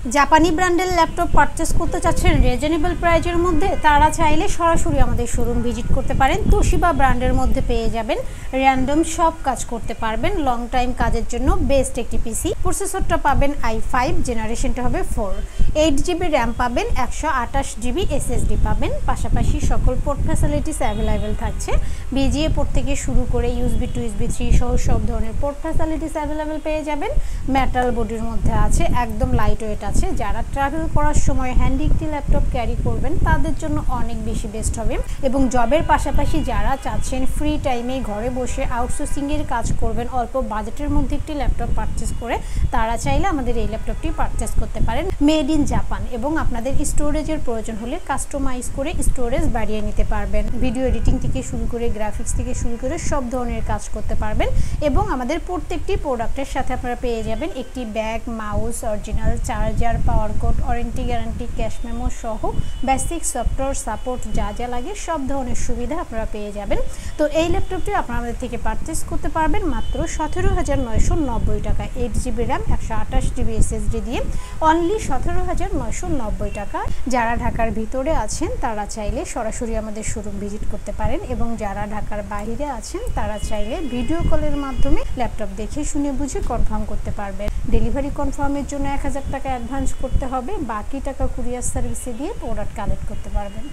জাপানি ব্র্যান্ডের laptop purchase করতে চাচ্ছেন রিজনেবল প্রাইজের মধ্যে, তারা চাইলে সরাসরি আমাদের শোরুম ভিজিট করতে পারেন। তোশিবা ব্র্যান্ডের মধ্যে পেয়ে যাবেন র্যান্ডম সব কাজ করতে পারবেন, লং টাইম কাজের জন্য বেস্ট একটি পিসি। প্রসেসরটা পাবেন i5, জেনারেশনটা হবে 4, 8GB র্যাম পাবেন, 128GB SSD পাবেন। পাশাপাশি সকল পোর্ট ফ্যাসিলিটিস অ্যাভেলেবেল থাকছে। বিজিএ পোর্ট থেকে শুরু করে USB to USB 3 সহ সব ধরনের পোর্ট ফ্যাসিলিটিস অ্যাভেলেবেল পেয়ে যাবেন। মেটাল বডির মধ্যে আছে, একদম লাইট ওয়েট আছে। যারা ট্রাভেল করার সময় হ্যান্ডি একটি ল্যাপটপ ক্যারি করবেন তাদের জন্য অনেক বেশি বেস্ট হবে। এবং জবের পাশাপাশি যারা চাচ্ছেন ফ্রি টাইমে ঘরে বসে আউটসোর্সিংয়ের কাজ করবেন, অল্প বাজেটের মধ্যে একটি ল্যাপটপ পারচেস করে, তারা চাইলে আমাদের এই ল্যাপটপটি পারচেস করতে পারেন। Made in Japan. এবং আপনাদের স্টোরেজের প্রয়োজন হলে কাস্টমাইজ করে স্টোরেজ বাড়িয়ে নিতে পারবেন। ভিডিও এডিটিং থেকে শুরু করে গ্রাফিক্স থেকে শুরু করে সব ধরনের কাজ করতে পারবেন। এবং আমাদের প্রত্যেকটি প্রোডাক্টের সাথে আপনারা পেয়ে যাবেন একটি bag, mouse, original charger, power cord, warranty guarantee, cash memo সহ বেসিক সফটওয়্যার সাপোর্ট যা যা লাগে সব ধরনের সুবিধা আপনারা পেয়ে যাবেন। তো এই ল্যাপটপটি আপনারা আমাদের থেকে পারচেস করতে পারবেন মাত্র 17,990 টাকা। 8GB র্যাম, 128GB SSD দিয়ে অনলি 17,990 টাকা। যারা ঢাকার ভিতরে আছেন তারা চাইলে সরাসরি আমাদের শোরুম ভিজিট করতে পারেন, এবং যারা ঢাকার বাইরে আছেন তারা চাইলে ভিডিও কলের মাধ্যমে ল্যাপটপ দেখে শুনে বুঝে কনফার্ম করতে পারবেন। ডেলিভারি কনফার্মের জন্য 1000 টাকা অ্যাডভান্স করতে হবে, বাকি টাকা কুরিয়ার সার্ভিসে দিয়ে প্রোডাক্ট কালেক্ট করতে পারবেন।